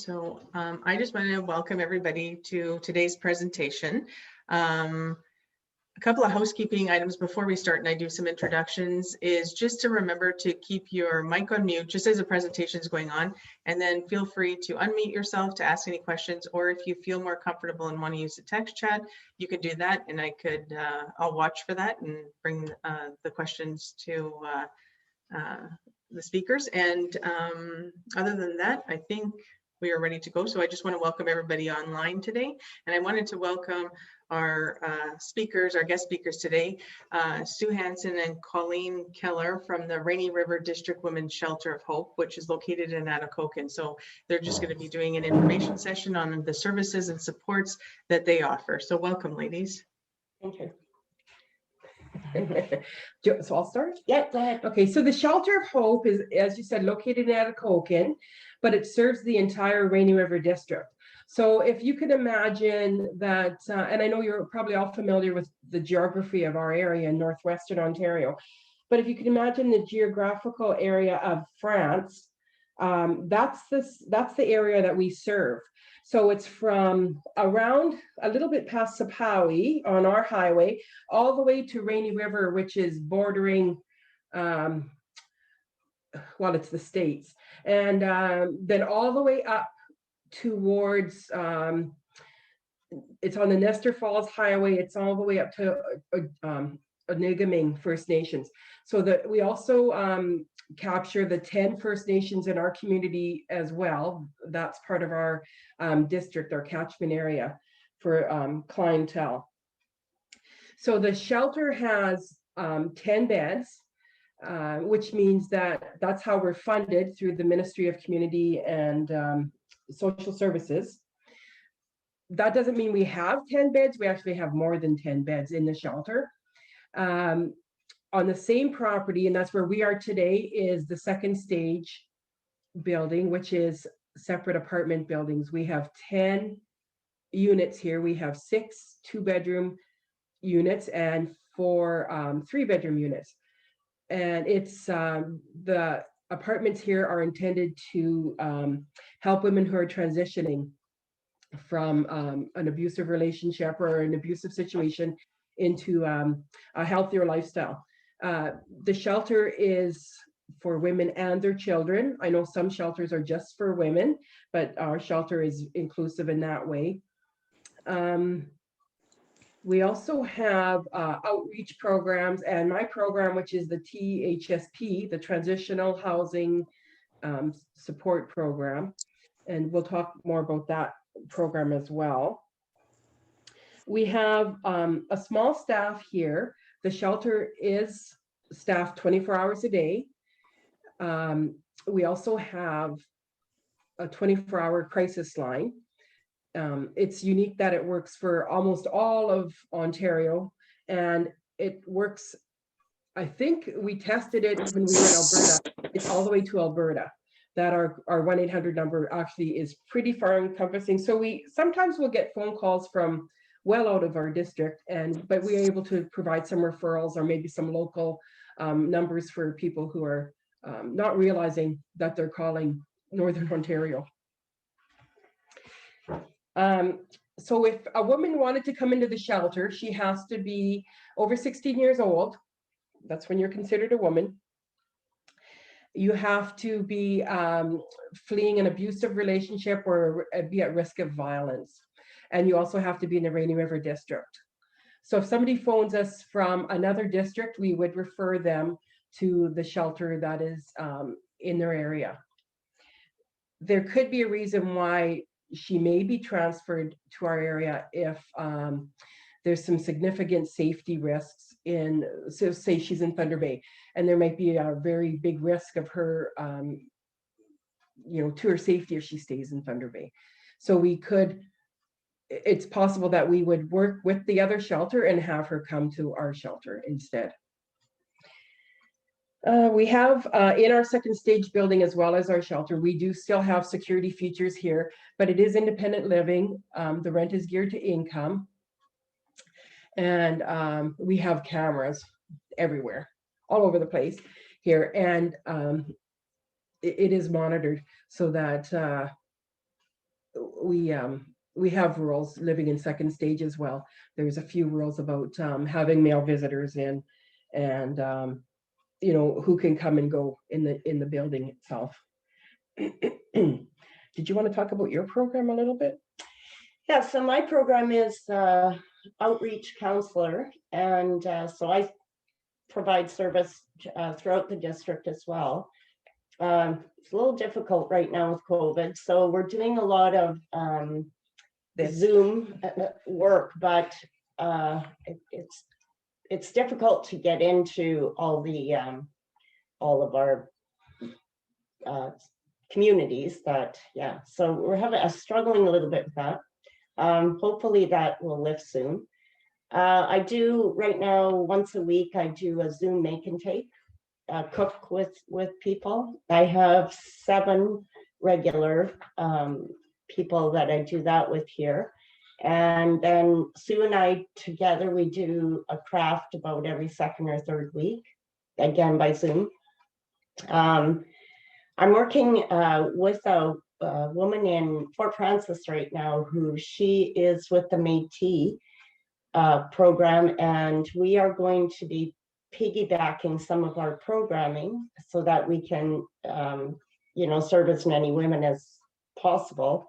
So I just want to welcome everybody to today's presentation. A couple of housekeeping items before we start and I do some introductions is just to remember to keep your mic on mute just as the presentation is going on, and then feel free to unmute yourself to ask any questions, or if you feel more comfortable and want to use the text chat, you could do that, and I'll watch for that and bring the questions to the speakers. And other than that, I think we are ready to go. So I just want to welcome everybody online today. And I wanted to welcome our speakers, our guest speakers today, Sue Hanson and Colleen Kehler from the Rainy River District Women's Shelter of Hope, which is located in Atikokan. So they're just going to be doing an information session on the services and supports that they offer. So welcome, ladies. Okay. So I'll start? Yeah, go ahead. Okay, so the Shelter of Hope is, as you said, located in Atikokan, but it serves the entire Rainy River District. So if you could imagine that, and I know you're probably all familiar with the geography of our area in northwestern Ontario, but if you could imagine the geographical area of France, that's the area that we serve. So it's from around a little bit past Sapawi on our highway, all the way to Rainy River, which is bordering, well, it's the States. And then all the way up towards, it's on the Nestor Falls Highway. It's all the way up to Onigaming First Nations. So that we also capture the 10 First Nations in our community as well. That's part of our district, our catchment area for clientele. So the shelter has 10 beds, which means that's how we're funded through the Ministry of Community and Social Services. That doesn't mean we have 10 beds. We actually have more than 10 beds in the shelter. On the same property, and that's where we are today, is the second stage building, which is separate apartment buildings. We have 10 units here. We have 6 2-bedroom units and 4 3-bedroom units. And it's the apartments here are intended to help women who are transitioning from an abusive relationship or an abusive situation into a healthier lifestyle. The shelter is for women and their children. I know some shelters are just for women, but our shelter is inclusive in that way. We also have outreach programs, and my program, which is the THSP, the Transitional Housing Support Program, and we'll talk more about that program as well. We have a small staff here. The shelter is staffed 24 hours a day. We also have a 24-hour crisis line. It's unique that it works for almost all of Ontario, and it works, I think we tested it when we were in Alberta. It's all the way to Alberta. That our 1-800 number actually is pretty far encompassing. So sometimes we'll get phone calls from well out of our district, but we are able to provide some referrals or maybe some local numbers for people who are not realizing that they're calling Northern Ontario. So if a woman wanted to come into the shelter, she has to be over 16 years old. That's when you're considered a woman. You have to be fleeing an abusive relationship or be at risk of violence. And you also have to be in the Rainy River District. So if somebody phones us from another district, we would refer them to the shelter that is in their area. There could be a reason why she may be transferred to our area if there's some significant safety risks so say she's in Thunder Bay, and there might be a very big risk of her, to her safety if she stays in Thunder Bay. So it's possible that we would work with the other shelter and have her come to our shelter instead. We have in our second stage building, as well as our shelter, we do still have security features here, but it is independent living. The rent is geared to income. And we have cameras everywhere, all over the place here. And it is monitored so that we have rules living in second stage as well. There's a few rules about having male visitors in, and you know, who can come and go in the building itself. Did you want to talk about your program a little bit? Yeah, so my program is outreach counselor, and so I provide service throughout the district as well. It's a little difficult right now with COVID, so we're doing a lot of Zoom work, but it's difficult to get into all of our communities. That, yeah, so we're struggling a little bit with that. Hopefully that will lift soon. I do right now, once a week, I do a Zoom make and take, cook with people. I have 7 regular people that I do that with here. And then Sue and I together, we do a craft about every second or third week, again by Zoom. I'm working with a woman in Fort Frances right now, who she is with the Métis program, and we are going to be piggybacking some of our programming so that we can, you know, serve as many women as possible.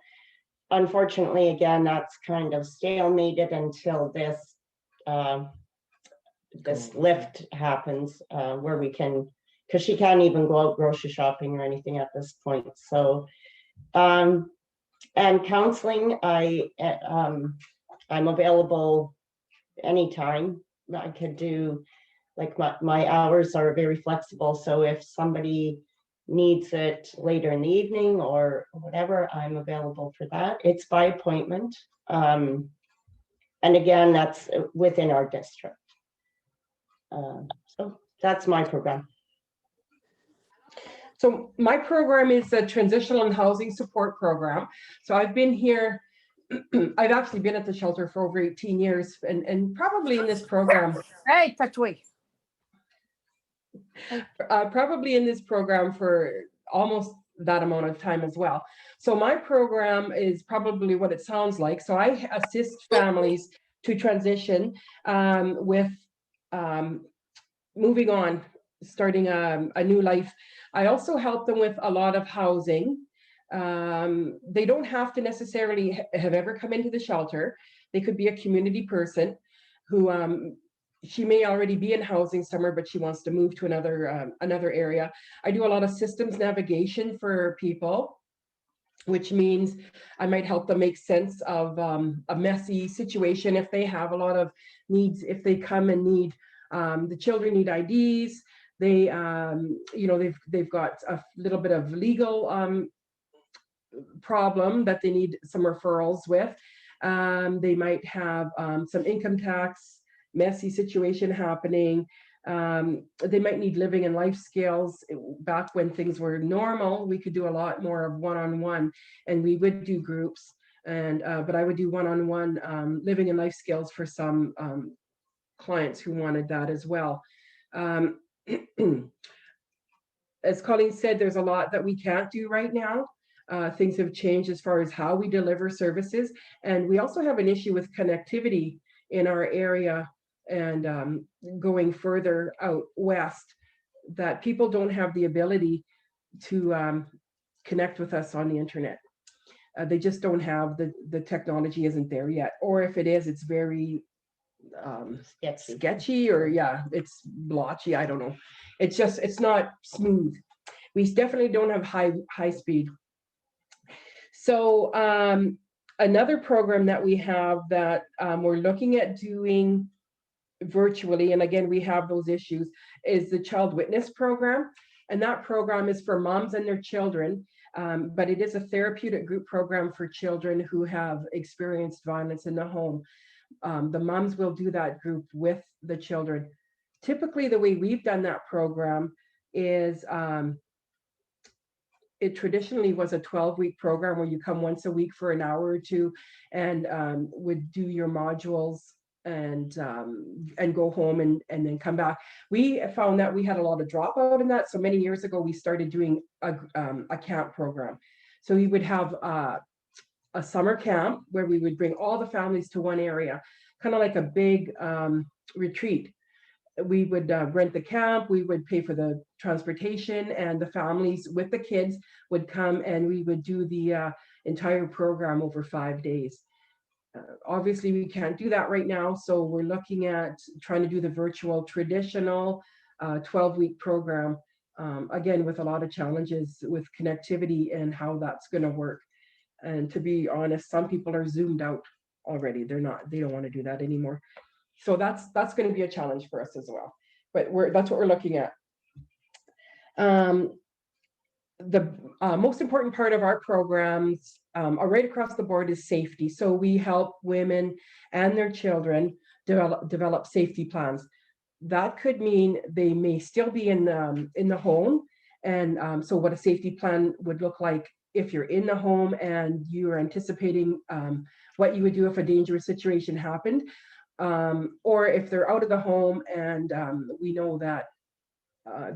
Unfortunately, again, that's kind of stalemated until this lift happens, where we can, because she can't even go out grocery shopping or anything at this point. So, and counseling, I'm available anytime. I could do, like, my hours are very flexible. So if somebody needs it later in the evening or whatever, I'm available for that. It's by appointment. And again, that's within our district. So that's my program. So my program is a transitional and housing support program. So I've been here, I've actually been at the shelter for over 18 years, and probably in this program. Hey, touch away. Probably in this program for almost that amount of time as well. So my program is probably what it sounds like. So I assist families to transition with moving on, starting a new life. I also help them with a lot of housing. They don't have to necessarily have ever come into the shelter. They could be a community person who she may already be in housing somewhere, but she wants to move to another area. I do a lot of systems navigation for people, which means I might help them make sense of a messy situation if they have a lot of needs. If they come and need, the children need IDs, they, you know, they've got a little bit of legal problem that they need some referrals with. They might have some income tax messy situation happening. They might need living and life skills. Back when things were normal, we could do a lot more of one-on-one, and we would do groups, and but I would do one-on-one living and life skills for some clients who wanted that as well. As Colleen said, there's a lot that we can't do right now. Things have changed as far as how we deliver services, and we also have an issue with connectivity in our area, and going further out west, that people don't have the ability to connect with us on the internet. They just don't have the technology isn't there yet, or if it is, it's very sketchy, or yeah, it's blotchy. I don't know. It's not smooth. We definitely don't have high speed. So another program that we have that we're looking at doing virtually, and again, we have those issues, is the Child Witness Program. And that program is for moms and their children, but it is a therapeutic group program for children who have experienced violence in the home. The moms will do that group with the children. Typically, the way we've done that program is it traditionally was a 12-week program where you come once a week for an hour or two and would do your modules and go home and then come back. We found that we had a lot of dropout in that. So many years ago, we started doing a camp program. So we would have a a summer camp where we would bring all the families to one area, kind of like a big retreat. We would rent the camp, we would pay for the transportation, and the families with the kids would come, and we would do the entire program over 5 days. Obviously, we can't do that right now, so we're looking at trying to do the virtual traditional 12-week program, again, with a lot of challenges with connectivity and how that's going to work. And to be honest, some people are zoomed out already. They don't want to do that anymore. So that's going to be a challenge for us as well. But that's what we're looking at. The most important part of our programs are right across the board is safety. So we help women and their children develop safety plans. That could mean they may still be in the home. And so what a safety plan would look like if you're in the home and you're anticipating what you would do if a dangerous situation happened. Or if they're out of the home and we know that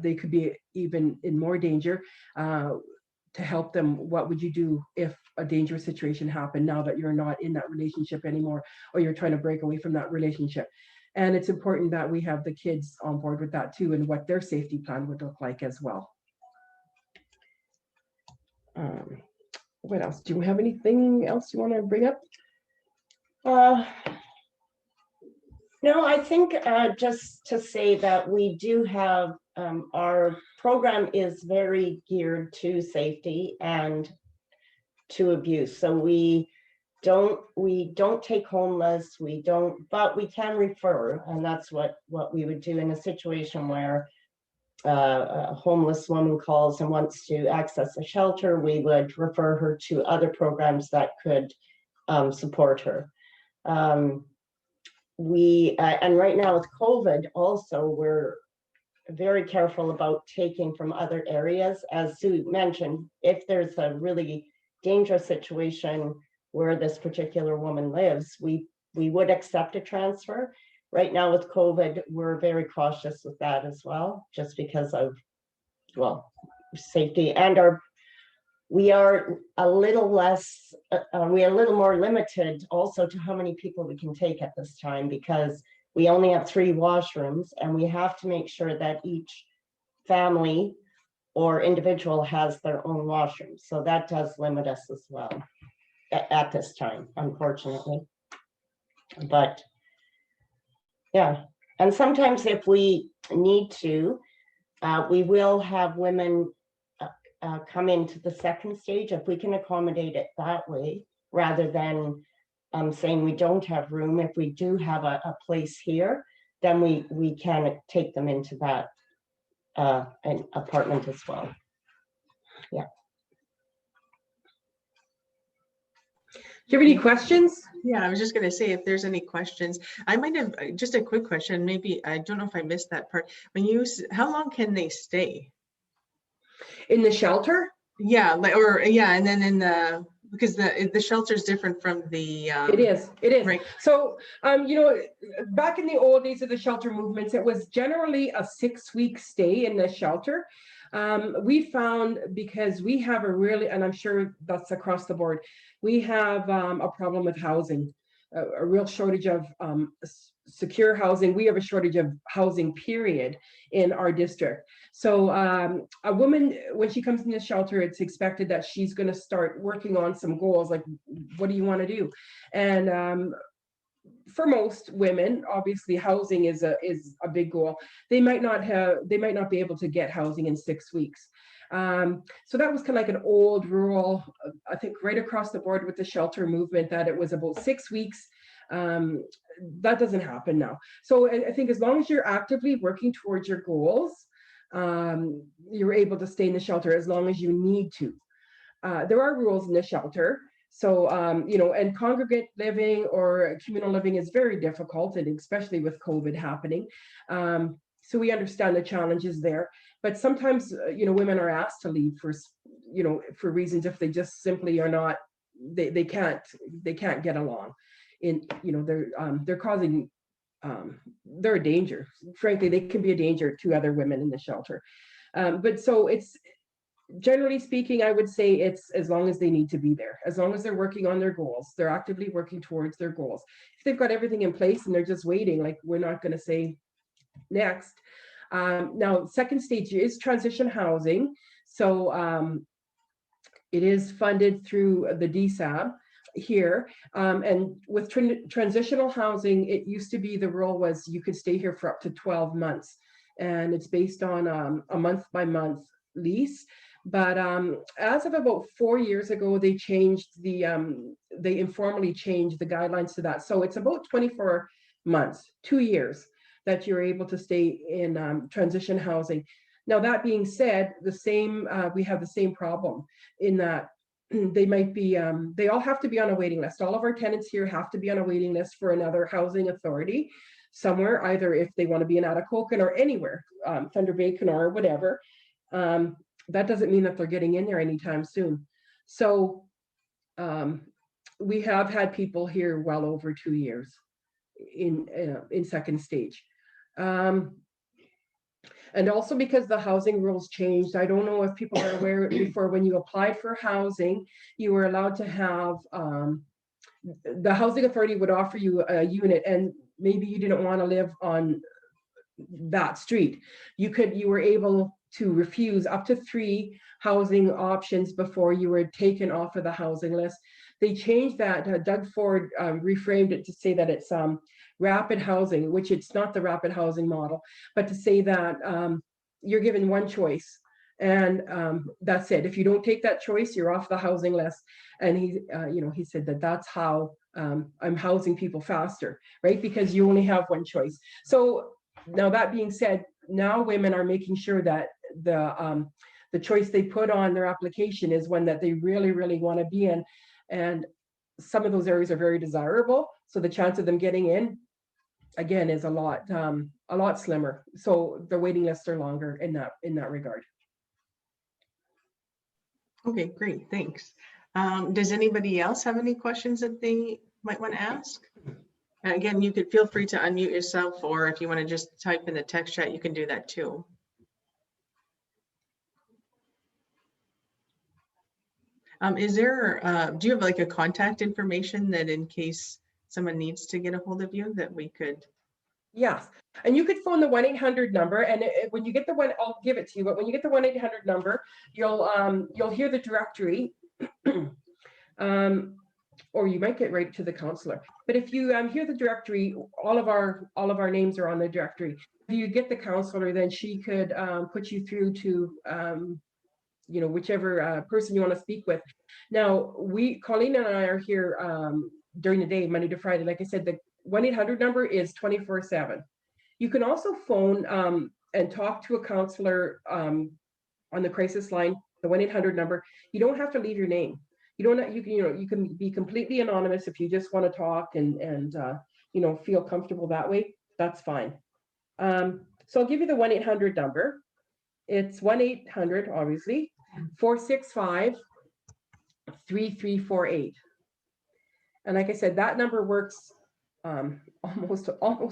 they could be even in more danger, to help them, what would you do if a dangerous situation happened now that you're not in that relationship anymore, or you're trying to break away from that relationship. And it's important that we have the kids on board with that too, and what their safety plan would look like as well. What else? Do you have anything else you want to bring up? No, I think just to say that we do have, our program is very geared to safety and to abuse. So we don't take homeless, but we can refer, and that's what we would do in a situation where a homeless woman calls and wants to access a shelter. We would refer her to other programs that could support her. And right now with COVID also, we're very careful about taking from other areas. As Sue mentioned, if there's a really dangerous situation where this particular woman lives, we would accept a transfer. Right now with COVID, we're very cautious with that as well, just because of, well, safety, and we are a little less, we are a little more limited also to how many people we can take at this time, because we only have 3 washrooms, and we have to make sure that each family or individual has their own washroom. So that does limit us as well at this time, unfortunately. But yeah, and sometimes if we need to, we will have women come into the second stage if we can accommodate it that way, rather than saying we don't have room. If we do have a place here, then we can take them into that an apartment as well. Yeah. Do you have any questions? Yeah, I was just going to say, if there's any questions, I might have just a quick question. Maybe, I don't know if I missed that part. When you, how long can they stay in the shelter? Yeah, and then in the, because the shelter is different from the. It is. Right. So, you know, back in the old days of the shelter movements, it was generally a 6-week stay in the shelter. We found, because we have a really, and I'm sure that's across the board, we have a problem with housing, a real shortage of secure housing. We have a shortage of housing, period, in our district. So a woman, when she comes into shelter, it's expected that she's going to start working on some goals, like, what do you want to do? And for most women, obviously, housing is a big goal. They might not be able to get housing in 6 weeks. So that was kind of like an old rule, I think, right across the board with the shelter movement, that it was about 6 weeks. That doesn't happen now. So I think as long as you're actively working towards your goals, you're able to stay in the shelter as long as you need to. There are rules in the shelter. So, you know, and congregate living or communal living is very difficult, and especially with COVID happening. So we understand the challenges there, but sometimes, you know, women are asked to leave for, you know, for reasons if they just simply are not, they can't get along. In, you know, they're causing, they're a danger. Frankly, they can be a danger to other women in the shelter. But so it's, generally speaking, I would say it's as long as they need to be there, as long as they're working on their goals, they're actively working towards their goals. If they've got everything in place and they're just waiting, like, we're not going to say next. Now, second stage is transition housing. So it is funded through the DSAB here. And with transitional housing, it used to be the rule was you could stay here for up to 12 months. And it's based on a month-by-month lease. But as of about 4 years ago, they changed they informally changed the guidelines to that. So it's about 24 months, 2 years, that you're able to stay in transition housing. Now, that being said, we have the same problem in that they might be, they all have to be on a waiting list. All of our tenants here have to be on a waiting list for another housing authority somewhere, either if they want to be in Atikokan or anywhere, Thunder Bay, Kenora, whatever. That doesn't mean that they're getting in there anytime soon. So we have had people here well over 2 years in second stage. And also because the housing rules changed, I don't know if people are aware, before when you applied for housing, you were allowed to have, the housing authority would offer you a unit, and maybe you didn't want to live on that street. You were able to refuse up to 3 housing options before you were taken off of the housing list. They changed that. Doug Ford reframed it to say that it's rapid housing, which it's not the rapid housing model, but to say that you're given one choice, and that's it. If you don't take that choice, you're off the housing list. And he said that that's how I'm housing people faster, right? Because you only have one choice. So now, that being said, now women are making sure that the choice they put on their application is one that they really, really want to be in. And some of those areas are very desirable. So the chance of them getting in, again, is a lot slimmer. So the waiting lists are longer in that regard. Okay, great, thanks. Does anybody else have any questions that they might want to ask? And again, you could feel free to unmute yourself, or if you want to just type in the text chat, you can do that too. Is there, do you have like a contact information that in case someone needs to get a hold of you that we could? Yes, and you could phone the 1-800 number, and when you get the one, I'll give it to you, but when you get the 1-800 number, you'll hear the directory, or you might get right to the counselor. But if you hear the directory, all of our names are on the directory. If you get the counselor, then she could put you through to whichever person you want to speak with. Now, Colleen and I are here during the day, Monday to Friday. Like I said, the 1-800 number is 24/7. You can also phone and talk to a counselor on the crisis line, the 1-800 number. You don't have to leave your name. You can be completely anonymous if you just want to talk and feel comfortable that way. That's fine. So I'll give you the 1-800 number. It's 1-800, obviously, 465-3348. And like I said, that number works almost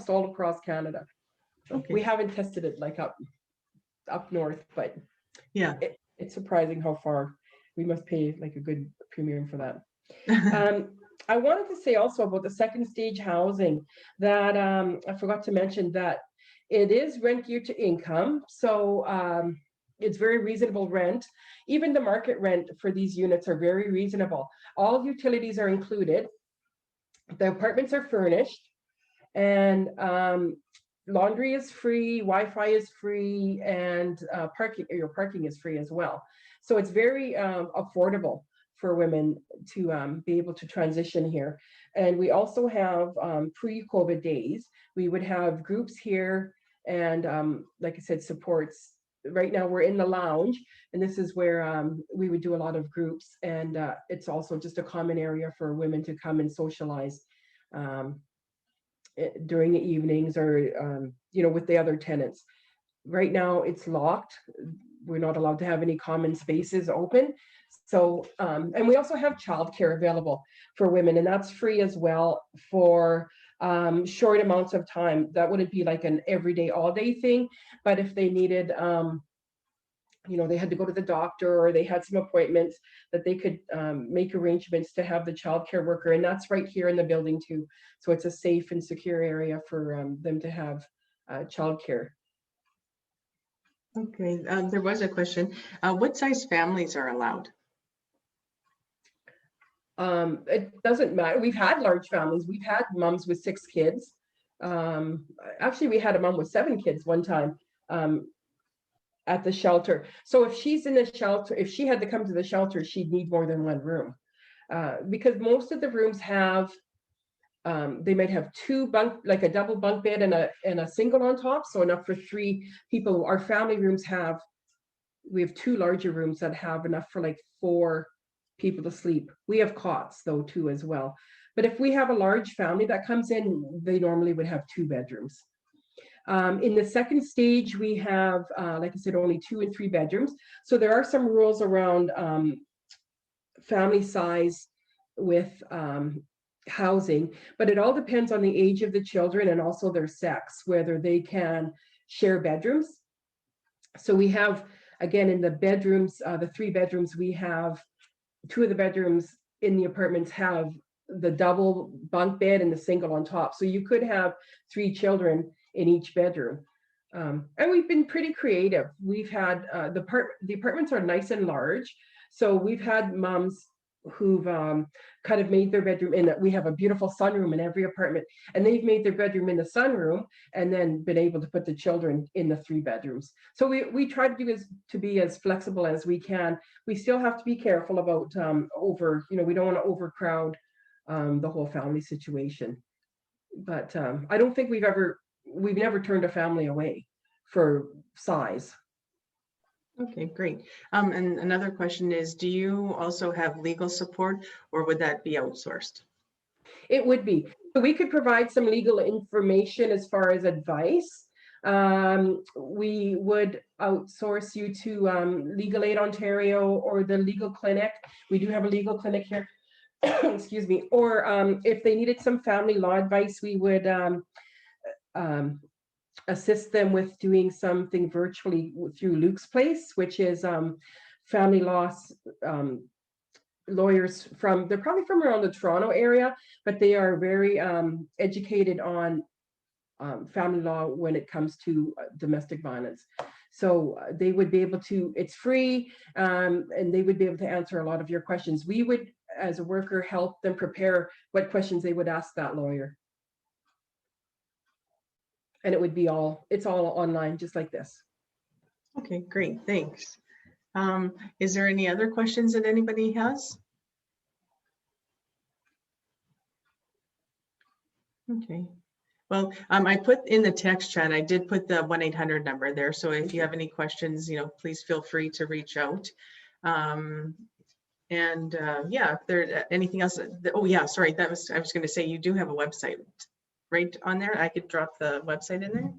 all across Canada. Okay. We haven't tested it like up north, but yeah, it's surprising how far. We must pay like a good premium for that. I wanted to say also about the second stage housing that I forgot to mention that it is rent geared to income. So it's very reasonable rent. Even the market rent for these units are very reasonable. All utilities are included. The apartments are furnished, and laundry is free, Wi-Fi is free, and parking is free as well. So it's very affordable for women to be able to transition here. And we also have pre-COVID days. We would have groups here, and like I said, supports. Right now we're in the lounge, and this is where we would do a lot of groups, and it's also just a common area for women to come and socialize during the evenings, or with the other tenants. Right now it's locked. We're not allowed to have any common spaces open. So and we also have childcare available for women, and that's free as well for short amounts of time. That wouldn't be like an everyday all day thing, but if they needed they had to go to the doctor or they had some appointments, that they could make arrangements to have the childcare worker. And that's right here in the building too. So it's a safe and secure area for them to have childcare. Okay, there was a question. What size families are allowed? It doesn't matter. We've had large families. We've had moms with 6 kids. Actually, we had a mom with 7 kids one time at the shelter. So if she's in the shelter, if she had to come to the shelter, she'd need more than 1 room. Because most of the rooms have, they might have 2 bunk, like a double bunk bed and a single on top, so enough for 3 people. Our family rooms we have 2 larger rooms that have enough for like 4 people to sleep. We have cots though too as well. But if we have a large family that comes in, they normally would have 2 bedrooms. In the second stage, we have, like I said, only 2 and 3 bedrooms. So there are some rules around family size with housing, but it all depends on the age of the children and also their sex, whether they can share bedrooms. So we have, again, in the bedrooms, the 3 bedrooms, we have 2 of the bedrooms in the apartments have the double bunk bed and the single on top. So you could have 3 children in each bedroom. And we've been pretty creative. We've had, the apartments are nice and large. So we've had moms who've kind of made their bedroom in that. We have a beautiful sunroom in every apartment, and they've made their bedroom in the sunroom and then been able to put the children in the 3 bedrooms. So we try to be as flexible as we can. We still have to be careful about we don't want to overcrowd the whole family situation. But I don't think we've never turned a family away for size. Okay, great. And another question is, do you also have legal support, or would that be outsourced? It would be. So we could provide some legal information as far as advice. We would outsource you to Legal Aid Ontario or the legal clinic. We do have a legal clinic here. Excuse me. Or if they needed some family law advice, we would assist them with doing something virtually through Luke's Place, which is family law lawyers they're probably from around the Toronto area, but they are very educated on family law when it comes to domestic violence. So they would be able to, it's free, and they would be able to answer a lot of your questions. We would, as a worker, help them prepare what questions they would ask that lawyer. And it would be it's all online, just like this. Okay, great, thanks. Is there any other questions that anybody has? Okay. Well, I put in the text chat, I did put the 1-800 number there. So if you have any questions, please feel free to reach out. Yeah, if there's anything else. Oh yeah, sorry, I was going to say, you do have a website right on there. I could drop the website in there.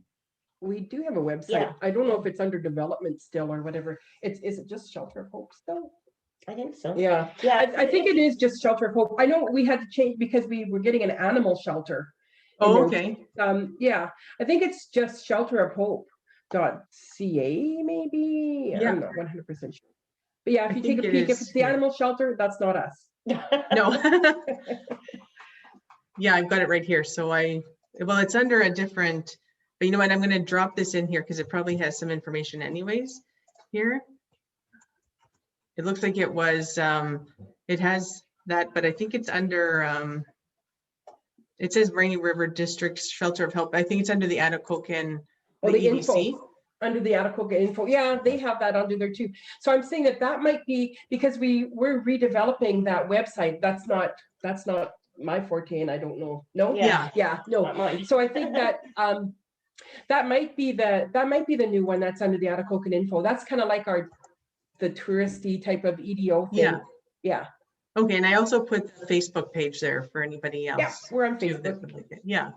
We do have a website. Yeah. I don't know if it's under development still or whatever. Is it just Shelter of Hope still? I think so. Yeah. I think it is just Shelter of Hope. I know we had to change because we were getting an animal shelter. Oh, okay. Yeah, I think it's just shelterofhope.ca maybe. Yeah. I'm not 100% sure. But yeah, if you take a peek, if it's the animal shelter, that's not us. No. Yeah, I've got it right here. So well, it's under a different, but you know what? I'm going to drop this in here because it probably has some information anyways here. It looks like it was, it has that, but I think it's under, it says Rainy River District Shelter of Help. I think it's under the Atikokan, the EDC. Info. Under the Atikokan info. Yeah, they have that under there too. So I'm saying that might be because we're redeveloping that website. That's not my forte, and I don't know. No. Yeah. No. So I think that that might be the new one that's under the Atikokan info. That's kind of like the touristy type of EDO thing. Yeah. Okay, and I also put the Facebook page there for anybody else. Yeah, we're on Facebook. Yeah.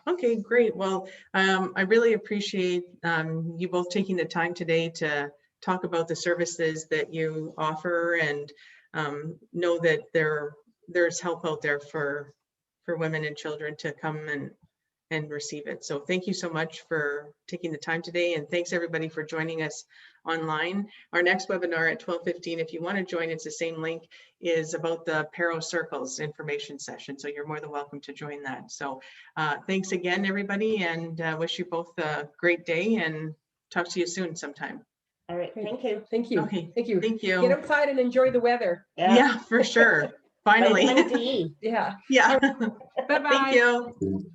Okay, great. Well, I really appreciate you both taking the time today to talk about the services that you offer, and know that there's help out there for women and children to come receive it. So thank you so much for taking the time today, and thanks everybody for joining us online. Our next webinar at 12:15, if you want to join, it's the same link, is about the Paro Circles information session. So you're more than welcome to join that. So thanks again, everybody, and wish you both a great day, and talk to you soon sometime. All right, thank you. Thank you. Okay, Thank you. thank you. Get outside and enjoy the weather. Yeah, for sure. Finally. Vitamin D. Yeah. Yeah. Bye-bye. Thank you.